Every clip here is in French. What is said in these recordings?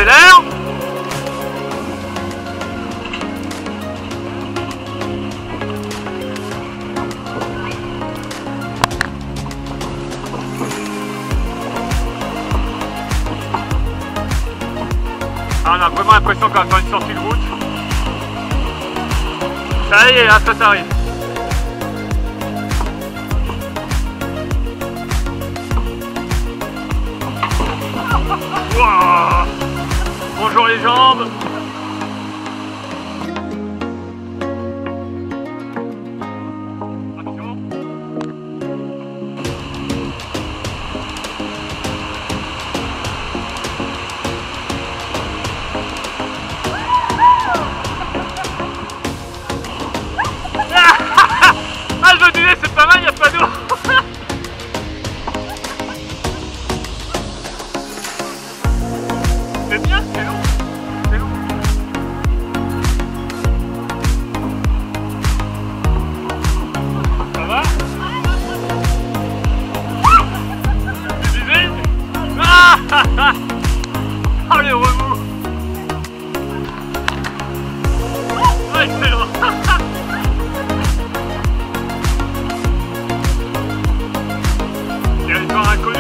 accélère. Ah, on a vraiment l'impression qu'on va faire une sortie de route. Ça y est, là, ça arrive. Wow. Bonjour les jambes. Attention. Ah, je me disais, c'est pas mal, il n'y a pas d'eau. C'est bien, c'est long. C'est long. Ça va? Tu disais? Ah, oh les remous. Oh, excellent. Territoire inconnu.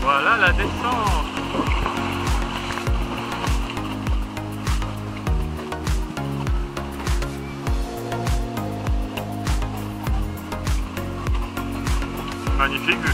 Voilà la descente. Magnifique vue.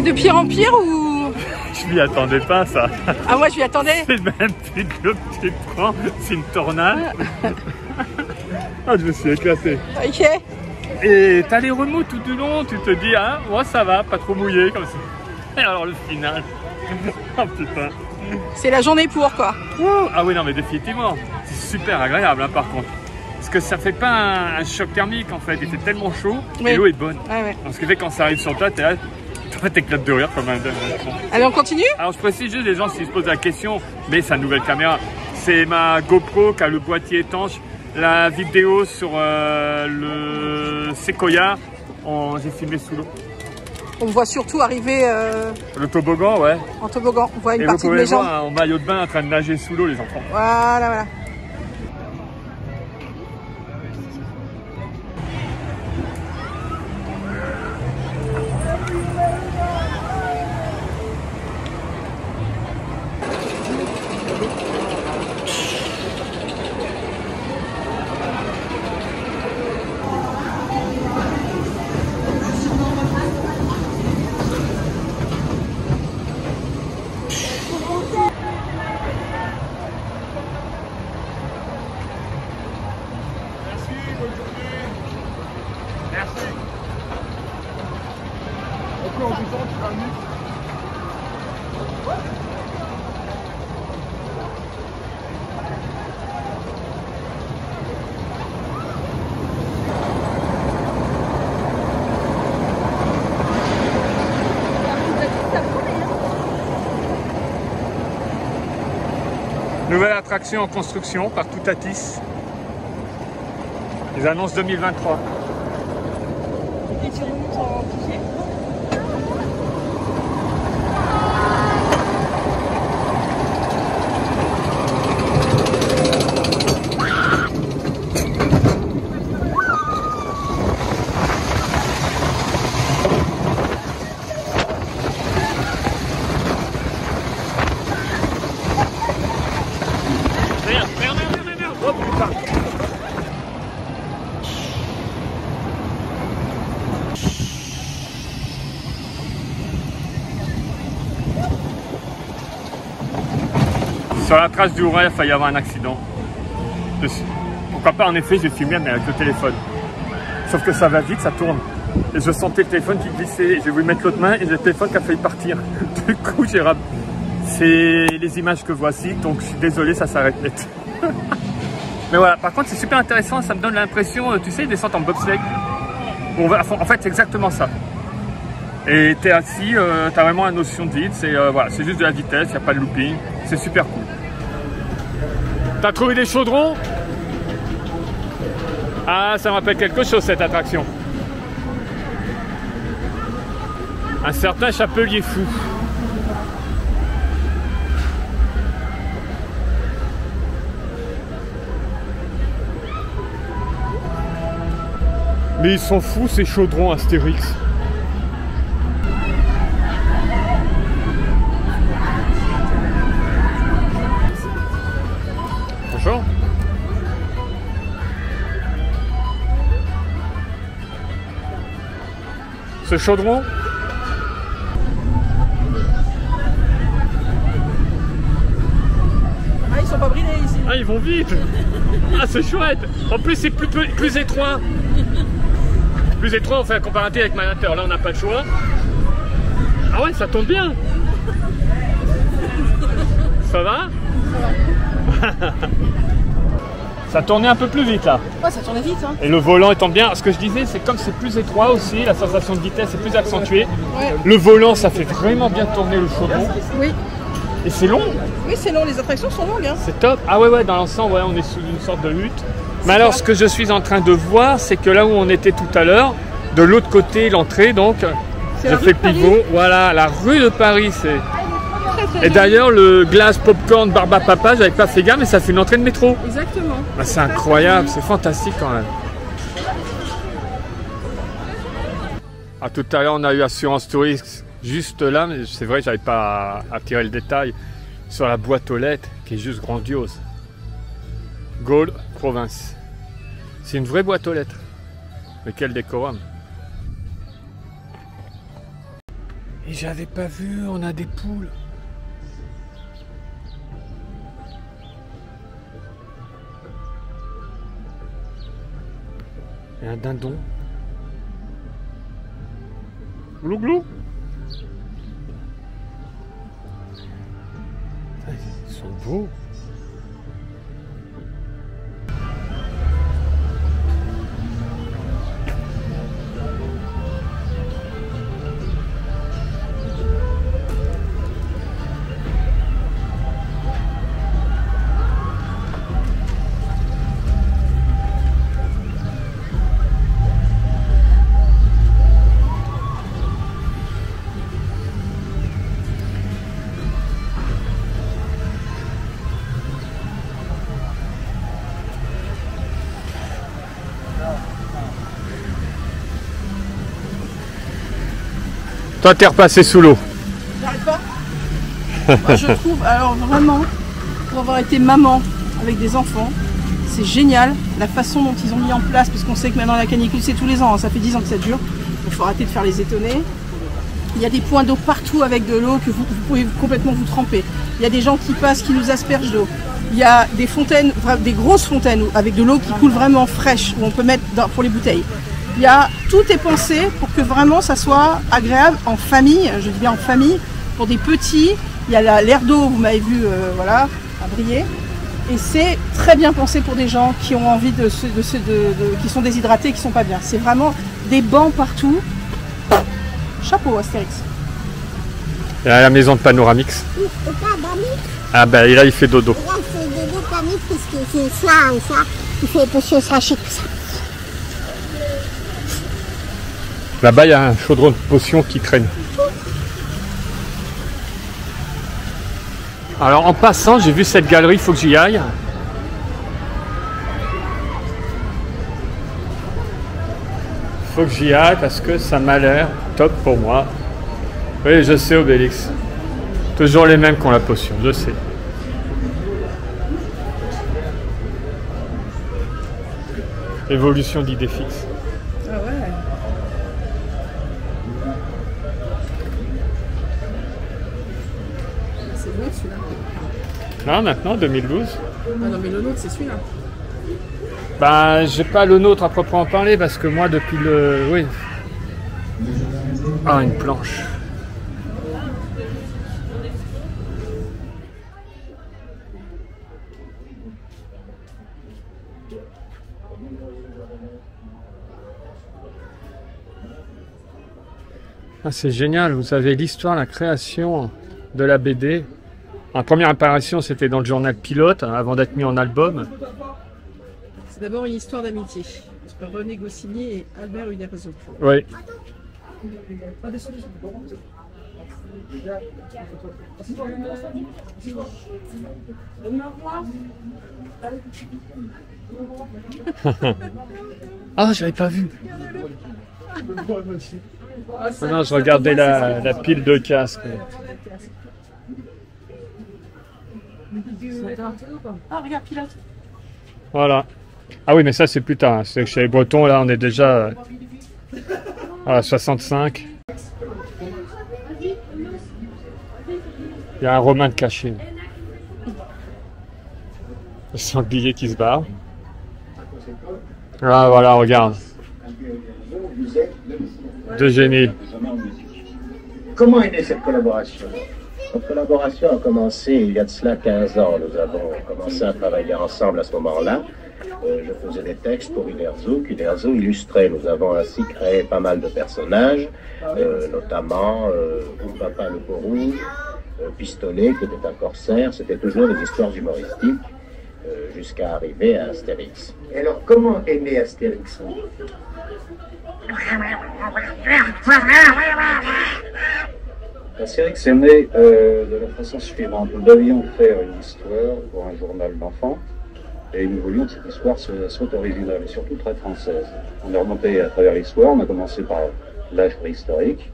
De pire en pire ou... Je m'y attendais pas ça. Ah moi je m'y attendais. C'est le même type que tu te prends, c'est une tornade. Ah, je me suis éclaté. Ok. Et t'as les remous tout du long, tu te dis, ah, moi ça va, pas trop mouillé comme ça. Et alors le final. Oh putain. C'est la journée pour quoi. Ah oui, non mais définitivement. C'est super agréable hein, par contre. Parce que ça fait pas un choc thermique en fait, il fait tellement chaud oui. Et l'eau est bonne. Ouais, ouais. Donc ce qui fait que quand ça arrive sur toi, t'es là, en fait t'éclates de rire comme un dingue. Allez, on continue. Alors je précise juste les gens s'ils se posent la question, mais sa nouvelle caméra, c'est ma GoPro qui a le boîtier étanche. La vidéo sur le Sequoia, j'ai filmé sous l'eau. On voit surtout arriver Le toboggan, ouais. en toboggan. On voit une Et vous partie de pouvez mes jambes. voir en maillot de bain en train de nager sous l'eau, les enfants. Voilà, voilà. Merci. Encore du temps, tu vas venir. Nouvelle attraction en construction par Toutatis. Ils annoncent 2023. Et tu remontes en piqué. Merde. Oh putain. Sur la trace du Ouray, il a failli y avoir un accident. Pourquoi pas, en effet, j'ai filmé, mais avec le téléphone. Sauf que ça va vite, ça tourne. Et je sentais le téléphone qui glissait. J'ai voulu mettre l'autre main et j'ai le téléphone qui a failli partir. Du coup, c'est les images que voici, donc je suis désolé, ça s'arrête net. Mais voilà, par contre, c'est super intéressant, ça me donne l'impression, tu sais, une descente en bobsleigh. En fait, c'est exactement ça. Et t'es assis, t'as vraiment la notion de vide, voilà, c'est juste de la vitesse, il n'y a pas de looping, c'est super cool. T'as trouvé des chaudrons? Ah, ça me rappelle quelque chose cette attraction. Un certain Chapelier Fou. Mais ils sont fous ces chaudrons Astérix. Bonjour. Ce chaudron, Ah, ils sont pas bridés ici. ah, ils vont vite. Ah, c'est chouette. En plus, c'est plus étroit. Plus étroit, on fait un comparatif avec Manateur. Là, on n'a pas le choix. Ah ouais, ça tombe bien. Ça va? Ça tournait un peu plus vite là. Ouais, ça tourne vite, hein. Et le volant étant bien, ce que je disais, c'est comme c'est plus étroit aussi, la sensation de vitesse est plus accentuée. Ouais. Le volant, ça fait vraiment bien tourner le chaudron. Oui. Et c'est long. Oui, c'est long, les attractions sont longues, hein. C'est top. Ah ouais, dans l'ensemble, ouais, on est sous une sorte de hutte. Mais alors, ce que je suis en train de voir, c'est que là où on était tout à l'heure, de l'autre côté, l'entrée, donc, je fais pivot. Voilà, la rue de Paris, c'est... Et d'ailleurs, le glace popcorn Barba Papa, j'avais pas fait gaffe, mais ça fait une entrée de métro. Exactement. Bah, c'est incroyable, c'est fantastique quand même. Ah, tout à l'heure, on a eu Assurance Touriste juste là, mais c'est vrai, j'avais pas à tirer le détail sur la boîte aux lettres qui est juste grandiose. Gaulle, province. C'est une vraie boîte aux lettres. Mais quel décorum. Et j'avais pas vu, on a des poules. Et un dindon. Glou glou. Ils sont beaux. Toi, t'es repassé sous l'eau. J'arrête pas. Moi, je trouve, alors vraiment, pour avoir été maman avec des enfants, c'est génial la façon dont ils ont mis en place, parce qu'on sait que maintenant la canicule c'est tous les ans, hein, ça fait 10 ans que ça dure, donc il faut arrêter de faire les étonnés. Il y a des points d'eau partout avec de l'eau que vous pouvez complètement vous tremper. Il y a des gens qui passent, qui nous aspergent d'eau. Il y a des fontaines, des grosses fontaines avec de l'eau qui coule vraiment fraîche, où on peut mettre pour les bouteilles. Tout est pensé pour que vraiment ça soit agréable en famille, je dis bien en famille, pour des petits. Il y a l'air d'eau, vous m'avez vu, voilà, à briller. Et c'est très bien pensé pour des gens qui ont envie qui sont déshydratés, qui sont pas bien. C'est vraiment des bancs partout. Chapeau Astérix. Et à la maison de Panoramix. Ah ben là il fait dodo. Là c'est dodo Pamix parce que c'est ça et ça. Il fait parce que ça chic ça. Là-bas il y a un chaudron de potions qui traîne. Alors en passant j'ai vu cette galerie, il faut que j'y aille. Faut que j'y aille parce que ça m'a l'air top pour moi. Oui, je sais Obélix. Toujours les mêmes qui ont la potion, je sais. Évolution d'idées fixes. Ah ouais. C'est bon celui-là. Là maintenant, 2012. Ah non mais le nôtre c'est celui-là. Bah, j'ai pas le nôtre à proprement parler parce que moi depuis le... Oui. Ah, une planche. Ah, c'est génial, vous avez l'histoire, la création de la BD. En première apparition, c'était dans le journal Pilote, hein, avant d'être mis en album. C'est d'abord une histoire d'amitié entre René Goscinny et Albert Uderzo. Oui. Ah, j'avais pas vu. Non, je regardais la pile de casques. Ah, regarde, Pilote. Voilà. Ah oui, mais ça c'est plus tard. C'est que chez les Bretons, là, on est déjà à 65. Il y a un Romain de caché. Le sanglier qui se barre. Ah voilà, regarde. De génie. Comment est née cette collaboration? Notre collaboration a commencé il y a de cela 15 ans. Nous avons commencé à travailler ensemble à ce moment-là. Je faisais des textes pour Uderzo, qu'Uderzo illustrait. Nous avons ainsi créé pas mal de personnages, notamment Papa le peau rouge, Pistolet, qui était un corsaire. C'était toujours des histoires humoristiques, jusqu'à arriver à Astérix. Et alors, comment est né Astérix? Astérix est né de la façon suivante. Nous devions faire une histoire pour un journal d'enfants et nous voulions que cette histoire soit originale et surtout très française. On est remonté à travers l'histoire, on a commencé par l'âge préhistorique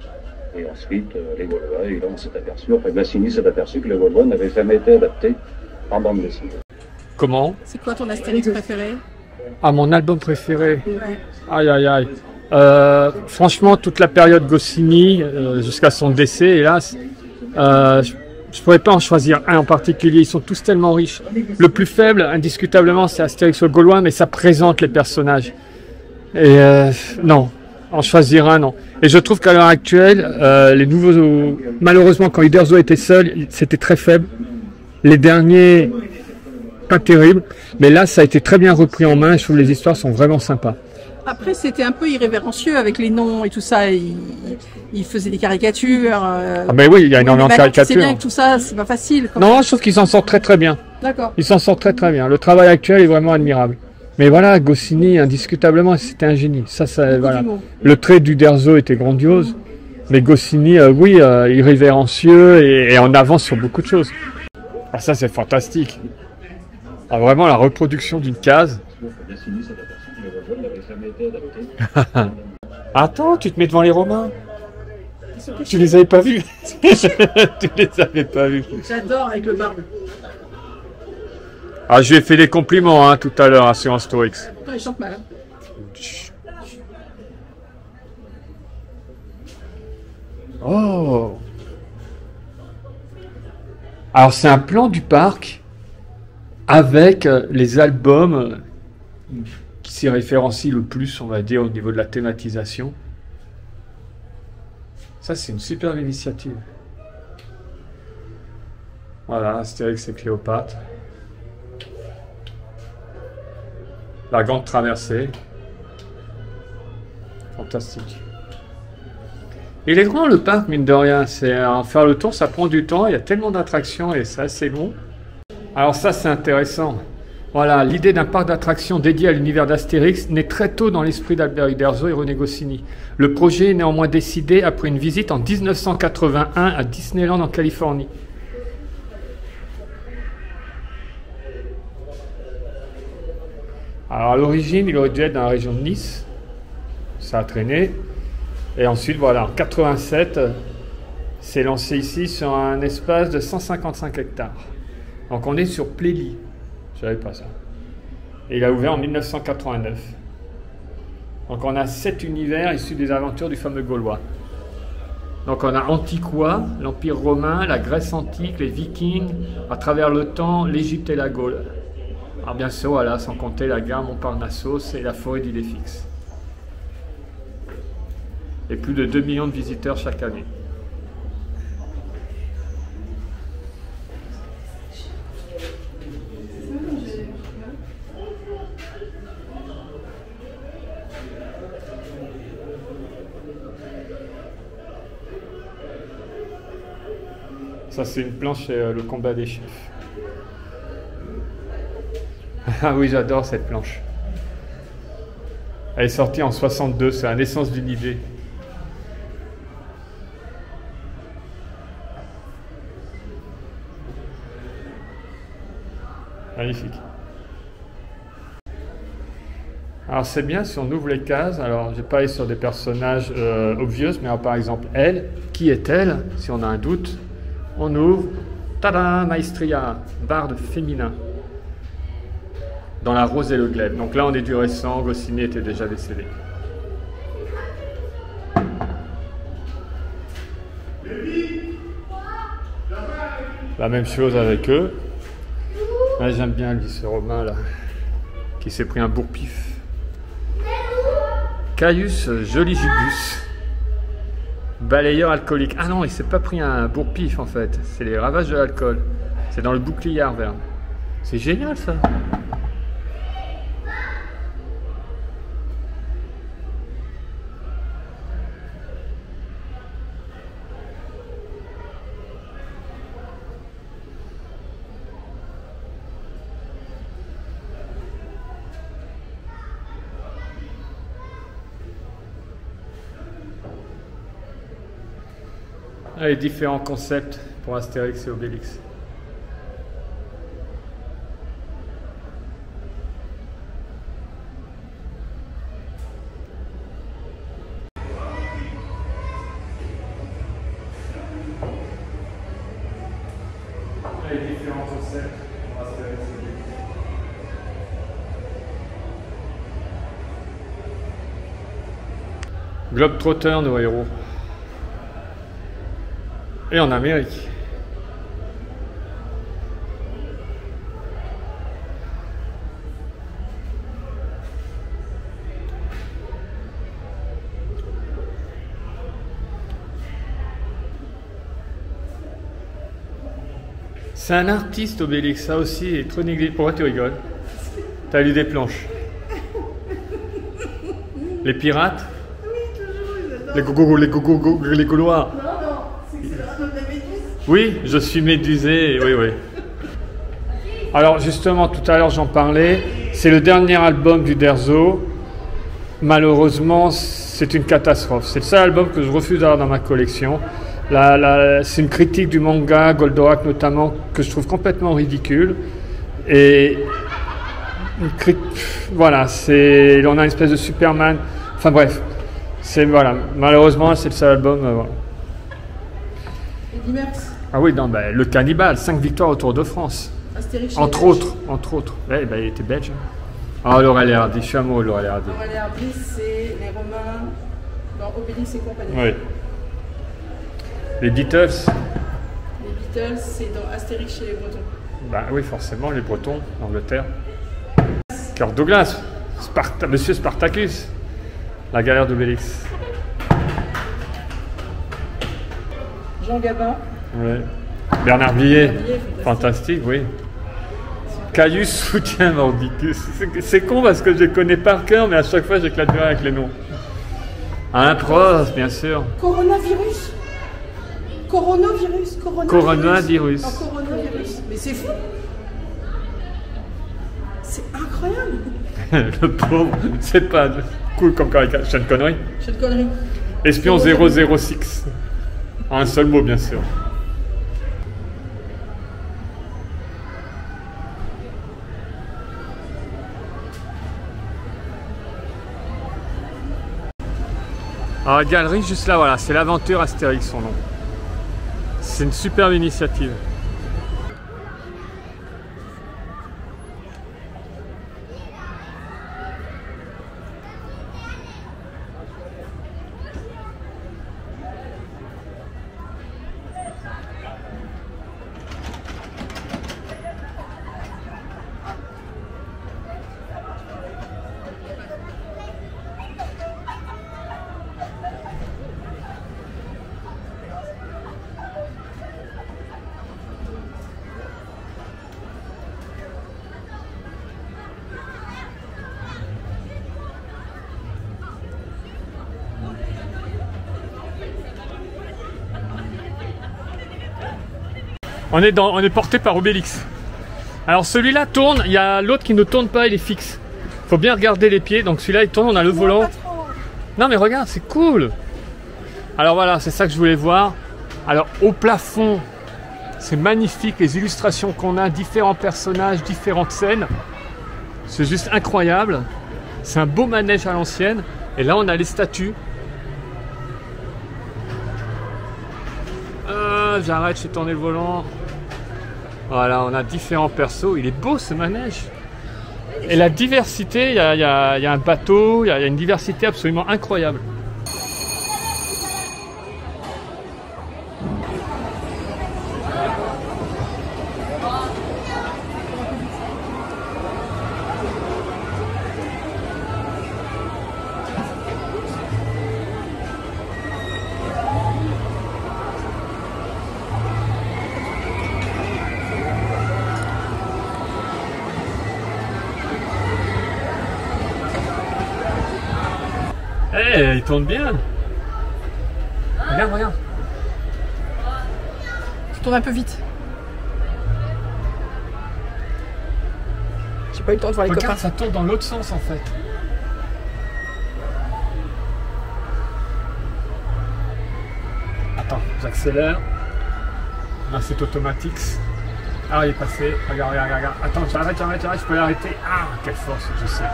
et ensuite les Gaulois, et là on s'est aperçu, enfin Goscinny s'est aperçu que les Gaulois n'avaient jamais été adaptés en bande dessinée. Comment? C'est quoi ton Astérix préféré? Ah, mon album préféré. Ouais. Aïe aïe aïe. Franchement, toute la période Goscinny jusqu'à son décès, hélas, je pourrais pas en choisir un en particulier. Ils sont tous tellement riches. Le plus faible, indiscutablement, c'est Astérix le Gaulois, mais ça présente les personnages. Et non, en choisir un, non. Et je trouve qu'à l'heure actuelle, les nouveaux, malheureusement, quand Uderzo était seul, c'était très faible. Les derniers, pas terribles. Mais là, ça a été très bien repris en main. Je trouve que les histoires sont vraiment sympas. Après, c'était un peu irrévérencieux avec les noms et tout ça. Il faisait des caricatures. Ah ben oui, il y a énormément de caricatures. C'est bien que tout ça, c'est pas facile. Non, je trouve qu'ils s'en sortent très très bien. D'accord. Ils s'en sortent très très bien. Le travail actuel est vraiment admirable. Mais voilà, Goscinny, indiscutablement, c'était un génie. Ça voilà. Le trait d'Uderzo était grandiose. Mais Goscinny, oui, irrévérencieux et en avance sur beaucoup de choses. Ah, ça, c'est fantastique. Ah, vraiment, la reproduction d'une case. Attends, tu te mets devant les Romains. sont cachés. Tu les avais pas vus? Tu les avais pas vus. J'adore avec le barbe. Ah, je lui ai fait des compliments hein, tout à l'heure hein, sur Astorix. Pourtant, il chante mal. Hein. Oh. Alors c'est un plan du parc avec les albums qui s'y référencient le plus, on va dire, au niveau de la thématisation. Ça, c'est une superbe initiative. Voilà, Astérix et Cléopâtre. La grande traversée. Fantastique. Il est grand le parc, mine de rien. En faire le tour, ça prend du temps. Il y a tellement d'attractions et c'est assez long. Alors ça, c'est intéressant. Voilà, l'idée d'un parc d'attractions dédié à l'univers d'Astérix naît très tôt dans l'esprit d'Albert Uderzo et René Goscinny. Le projet est néanmoins décidé après une visite en 1981 à Disneyland en Californie. Alors à l'origine, il aurait dû être dans la région de Nice. Ça a traîné. Et ensuite, voilà, en 87, c'est lancé ici sur un espace de 155 hectares. Donc on est sur Plélie. Je ne savais pas ça. Et il a ouvert en 1989. Donc on a 7 univers issus des aventures du fameux Gaulois. Donc on a Antiquois, l'Empire romain, la Grèce antique, les Vikings, à travers le temps, l'Égypte et la Gaule. Alors bien sûr, voilà, sans compter la gare Montparnasse et la forêt d'Idéfix. Et plus de 2 millions de visiteurs chaque année. Ça, c'est une planche, le combat des chefs. Ah oui, j'adore cette planche. Elle est sortie en 62, c'est la naissance d'une idée. Magnifique. Alors c'est bien si on ouvre les cases. Alors j'ai pas allé sur des personnages obvious, mais alors, par exemple elle, qui est-elle? Si on a un doute, on ouvre. Tada, Maestria, barde féminin. Dans La Rose et le Glaive. Donc là on est du récent, Goscinny était déjà décédé. La même chose avec eux. Là, j'aime bien lui, ce Romain là, qui s'est pris un bourre-pif. Caius Joligibus, balayeur alcoolique. Ah non, il s'est pas pris un bourre-pif en fait, c'est les ravages de l'alcool. C'est dans le bouclier Arverne. C'est génial ça. Les différents concepts pour Astérix et Obélix. Les différents concepts pour Astérix et Obélix. Globetrotter, nos héros. Et en Amérique. C'est un artiste, Obélix, ça aussi est trop négligé. Pourquoi tu rigoles? T'as lu des planches? Les pirates? Oui, toujours, les Gaulois. Oui, je suis médusé, oui, oui. Alors justement, tout à l'heure j'en parlais, c'est le dernier album d'Uderzo. Malheureusement, c'est une catastrophe. C'est le seul album que je refuse d'avoir dans ma collection. C'est une critique du manga, Goldorak notamment, que je trouve complètement ridicule. Et voilà, on a une espèce de Superman. Enfin bref, voilà, malheureusement, c'est le seul album. Voilà. Eddy Merckx. Ah oui, non, bah, le cannibale, 5 victoires au Tour de France. Astérix. Entre autres. Ouais, bah, il était belge. Ah, Laurel et Hardy, je suis amoureux de Laurel et Hardy. Laurel et Hardy, c'est les Romains dans Obélix et compagnie. Oui. Les Beatles. Les Beatles, c'est dans Astérix chez les Bretons. Bah oui, forcément, les Bretons, l'Angleterre. Kirk Douglas, Monsieur Spartacus, la galère d'Obélix. Jean Gabin. Ouais. Bernard Blier, Fantastique. fantastique, oui. Caius soutient Mordicus. C'est con parce que je les connais par cœur, mais à chaque fois j'éclate bien avec les noms. Un Prost, bien sûr. Coronavirus. Coronavirus. Coronavirus. Un coronavirus. Mais c'est fou. C'est incroyable. Le pauvre, c'est pas cool comme caricature. Sean Connery. Cette connerie. Espion 006. En un seul mot, bien sûr. Alors, la galerie, juste là, voilà, c'est l'aventure Astérix, son nom. C'est une superbe initiative. On est porté par Obélix. Alors celui-là tourne, il y a l'autre qui ne tourne pas, il est fixe. Faut bien regarder les pieds, donc celui-là il tourne, on a le volant. Non mais regarde, c'est cool. Alors voilà, c'est ça que je voulais voir. Alors au plafond, c'est magnifique, les illustrations qu'on a, différents personnages, différentes scènes. C'est juste incroyable. C'est un beau manège à l'ancienne. Et là on a les statues. J'arrête, j'ai tourné le volant. Voilà, on a différents persos. Il est beau ce manège. Et la diversité, il y a un bateau, il y a une diversité absolument incroyable. Il tourne bien. Regarde, regarde. Tu tournes un peu vite. J'ai pas eu le temps de voir les Regarde, copains. ça tourne dans l'autre sens en fait. Attends, j'accélère. Là c'est automatique. Ah, il est passé. Regarde, regarde, regarde. Attends, j'arrête, je peux l'arrêter. Ah, quelle force, je sais.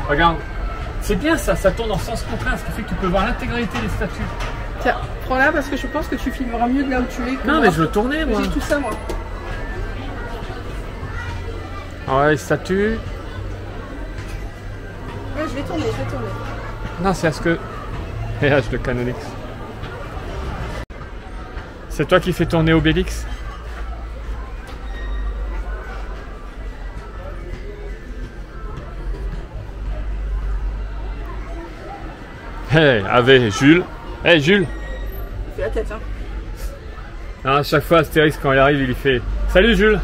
Regarde. C'est bien ça, ça tourne en sens contraire, ce qui fait que tu peux voir l'intégralité des statues. Tiens, prends-la parce que je pense que tu filmeras mieux de là où tu es. Non, mais je veux tourner moi. J'ai tout ça moi. Ouais, les statues. Ouais, je vais tourner. Non, c'est à ce que. PH de Canonix. C'est toi qui fais tourner Obélix? Hey, avec Jules. Hey Jules. Fais la tête, hein. Ah, à chaque fois, Astérix, quand il arrive, il lui fait salut Jules.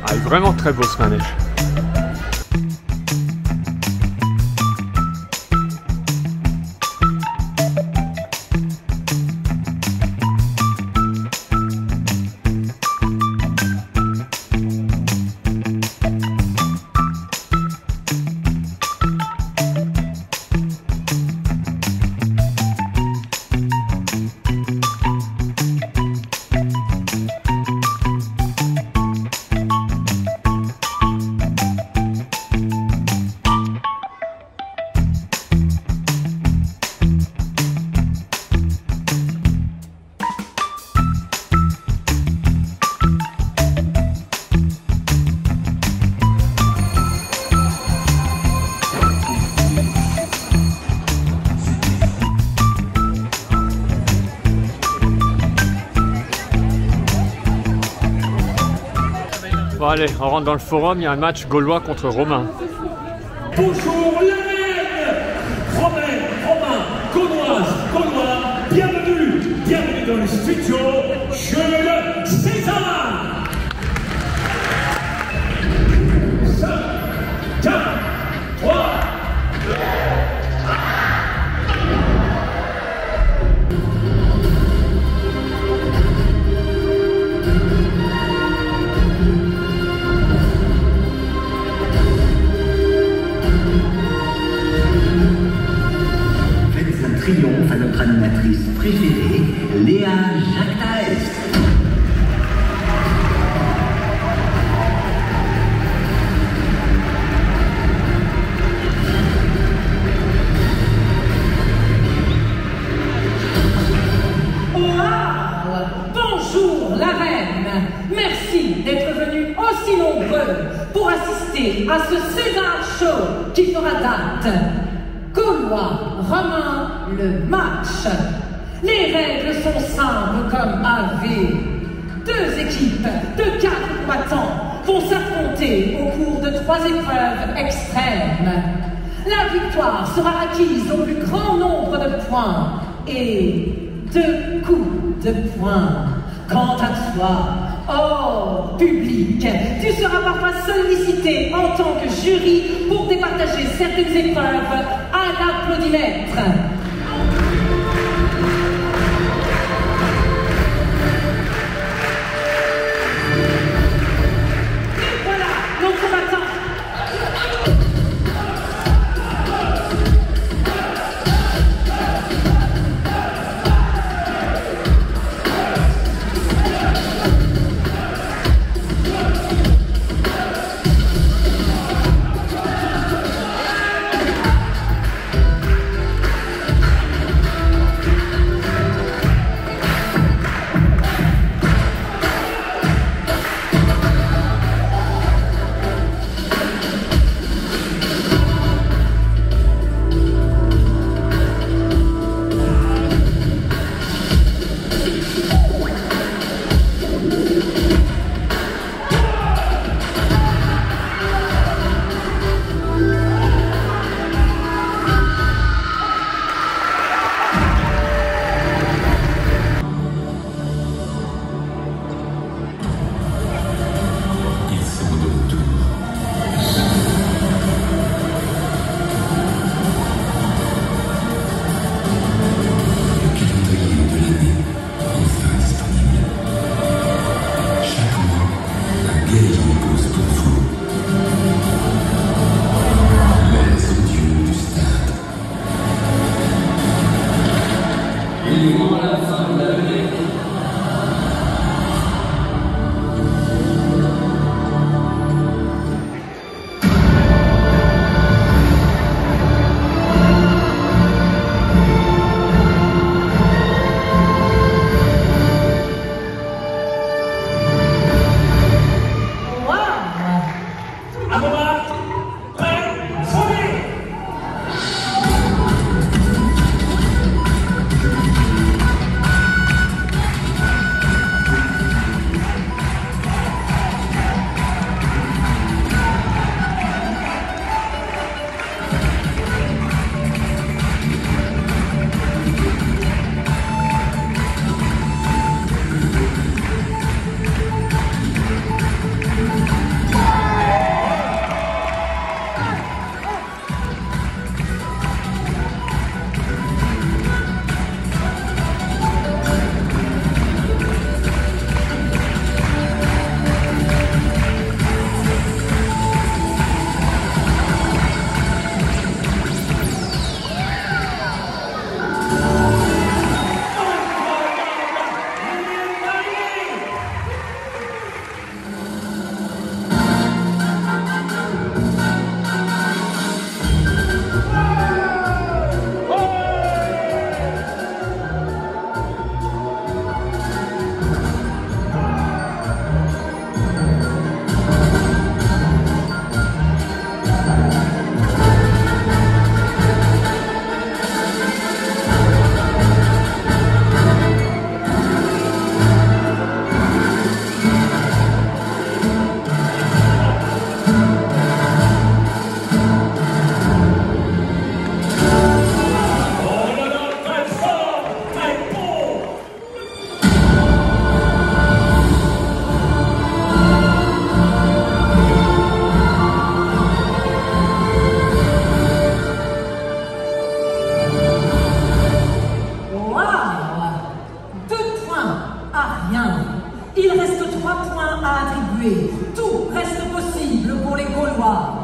Ah, il est vraiment très beau ce manège. Bon allez, on rentre dans le forum, il y a un match gaulois contre romain. Bonjour la reine romaine, romain, gauloise, gaulois, bienvenue dans le studio Jules César. 5, 4, 3, triomphe à notre animatrice préférée, Léa Jacques-Taès. Bonjour la reine, merci d'être venue aussi nombreux pour assister à ce César Show qui fera date. Gaulois, romain, le match. Les règles sont simples comme AV. 2 équipes de 4 combattants vont s'affronter au cours de 3 épreuves extrêmes. La victoire sera acquise au plus grand nombre de points et 2 coups de poing. Quant à toi, oh public, tu seras parfois sollicité en tant que jury pour départager certaines épreuves à l'applaudimètre. Et voilà nos combattants. Il reste 3 points à attribuer. Tout reste possible pour les Gaulois.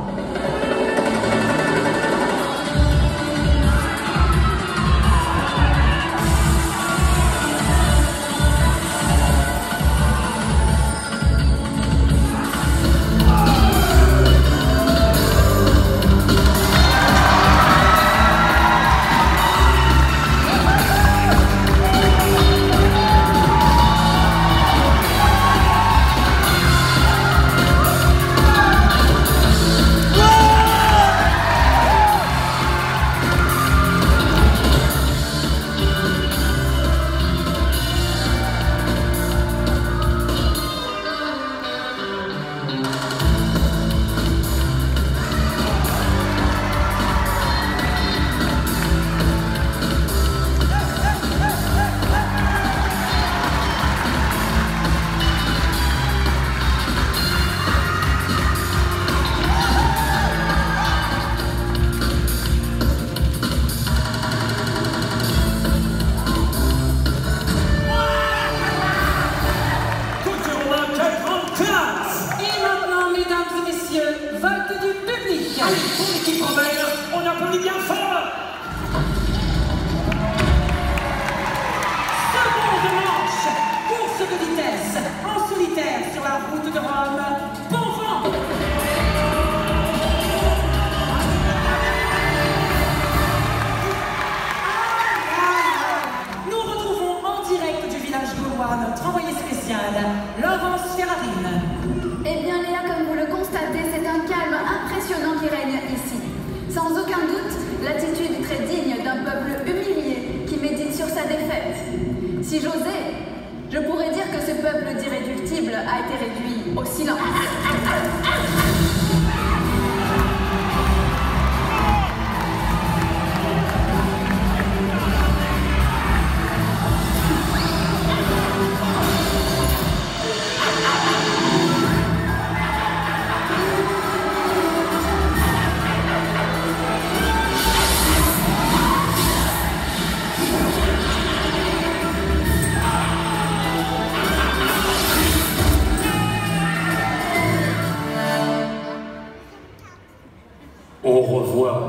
Notre envoyé spécial, Laurence Ferrarine. Eh bien Léa, comme vous le constatez, c'est un calme impressionnant qui règne ici. Sans aucun doute, l'attitude très digne d'un peuple humilié qui médite sur sa défaite. Si j'osais, je pourrais dire que ce peuple d'irréductibles a été réduit au silence. Au revoir.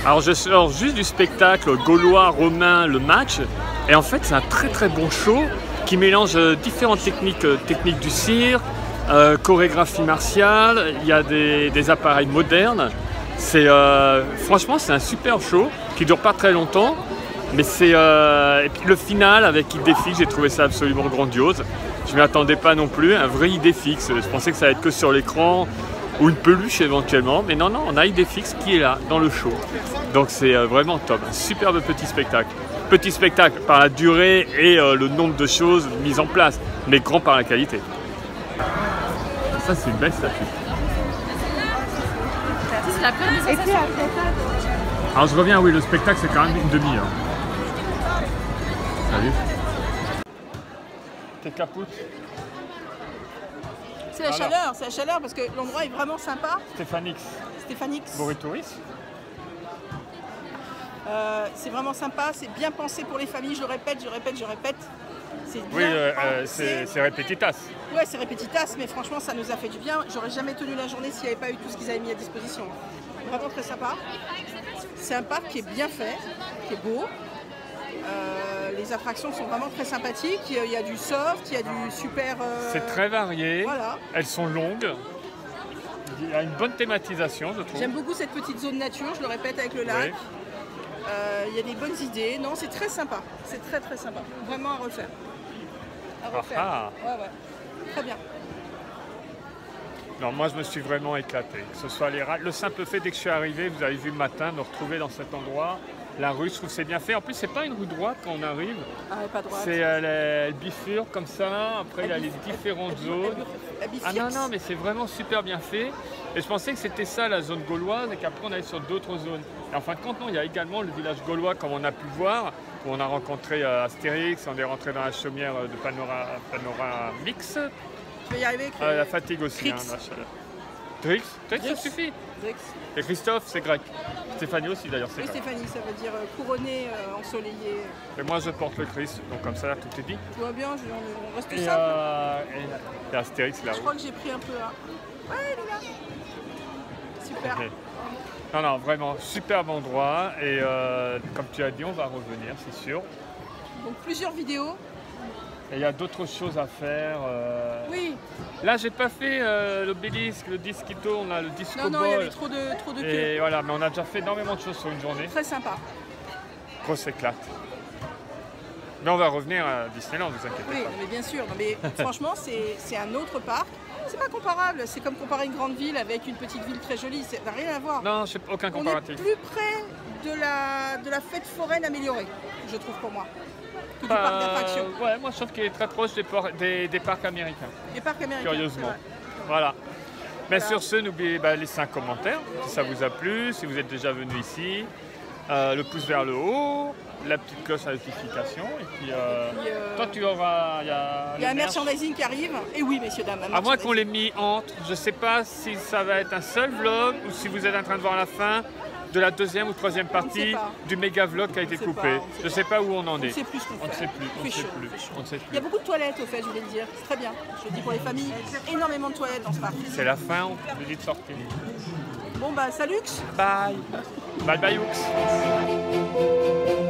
Alors je sors juste du spectacle gaulois-romain, le match, et en fait c'est un très bon show qui mélange différentes techniques du cirque, chorégraphie martiale, il y a des appareils modernes. Franchement c'est un super show qui dure pas très longtemps, mais et puis le final avec Idéfix, j'ai trouvé ça absolument grandiose. Je ne m'y attendais pas non plus, un vrai Idéfix, je pensais que ça allait être que sur l'écran, ou une peluche éventuellement, mais non, on a Idéfix qui est là, dans le show. Donc c'est vraiment top, un superbe petit spectacle. Petit spectacle par la durée et le nombre de choses mises en place, mais grand par la qualité. Ça c'est une belle statue. C'est la première sensation. Alors je reviens, oui, le spectacle c'est quand même une demi-heure. Salut. T'es capoute. C'est la chaleur parce que l'endroit est vraiment sympa. Stéphanix. Boritouris. C'est vraiment sympa, c'est bien pensé pour les familles, je répète. C'est bien Oui, pensé. c'est répétitas. Ouais, c'est répétitas, mais franchement ça nous a fait du bien. J'aurais jamais tenu la journée s'il n'y avait pas eu tout ce qu'ils avaient mis à disposition. Vraiment très sympa. C'est un parc qui est bien fait, qui est beau. Les attractions sont vraiment très sympathiques. Il y a du soft, il y a du super... C'est très varié. Voilà. Elles sont longues. Il y a une bonne thématisation, je trouve. J'aime beaucoup cette petite zone nature, je le répète, avec le lac. Oui. Il y a des bonnes idées. Non, c'est très sympa. C'est très très sympa. Vraiment à refaire. À refaire. Ah. Ouais. Très bien. Non, moi je me suis vraiment éclaté. Que ce soit les rails. Le simple fait, dès que je suis arrivé, vous avez vu le matin, me retrouver dans cet endroit. La rue, je trouve que c'est bien fait. En plus, c'est pas une rue droite quand on arrive. Ah, pas droite. C'est elle bifurque comme ça. Après, il y a les différentes zones. Ah non, mais c'est vraiment super bien fait. Et je pensais que c'était ça la zone gauloise et qu'après on allait sur d'autres zones. Et en fin de compte, non, il y a également le village gaulois comme on a pu voir, où on a rencontré Astérix, on est rentré dans la chaumière de Panoramix. Je vais y arriver avec La fatigue aussi, Trix. la chaleur. Trix, ça suffit. Trix. Et Christophe, c'est grec. Stéphanie aussi d'ailleurs, c'est Oui, grec. Stéphanie, ça veut dire couronné, ensoleillé. Et moi je porte le Christ, donc comme ça tout est dit. Tout va bien, on reste Et, simple. et Astérix Je là-haut. crois que j'ai pris un peu là. Ouais, il est là. Super. Ok. Non, vraiment, superbe endroit. Et comme tu as dit, on va revenir, c'est sûr. Donc plusieurs vidéos. Et il y a d'autres choses à faire. Oui. Là, j'ai pas fait l'obélisque, le disque qui tourne, là, le disco Non, il y avait ball. trop de queues. Et voilà, mais on a déjà fait énormément de choses sur une journée. Très sympa. Grosse éclate. Mais on va revenir à Disneyland, vous inquiétez Oui, pas. mais bien sûr. Non, mais franchement, c'est un autre parc. C'est pas comparable. C'est comme comparer une grande ville avec une petite ville très jolie. Ça n'a rien à voir. Non, je aucun On est comparatif. plus près de la fête foraine améliorée, je trouve pour moi, que du parc d'attractions. Ouais, moi je trouve qu'il est très proche des parcs américains. Les parcs américains. Curieusement. c'est vrai. Voilà. Mais Voilà. sur ce, n'oubliez pas de laisser un commentaire si ça vous a plu, si vous êtes déjà venu ici. Le pouce vers le haut, la petite cloche à notification. Et puis, toi, tu auras. Il y a Il y a un les merch. merchandising qui arrive. Et oui, messieurs, dames. un À moins qu'on merchandising. l'ait mis entre. Je ne sais pas si ça va être un seul vlog ou si vous êtes en train de voir la fin de la deuxième ou troisième partie pas. du méga vlog qui a été sait coupé. pas, on sait Je ne sais pas où on en On ne est. sait plus ce qu'on On ne fait. sait plus. On Il ne fait sait chaud, plus. il fait chaud. On ne sait Il y plus. a beaucoup de toilettes, au fait, je voulais le dire. C'est très bien. Je le dis pour les familles. Énormément de toilettes dans ce parc. C'est la fin, on peut vite sortir. Bon, bah, salut. Bye. Bye bye, Hooks.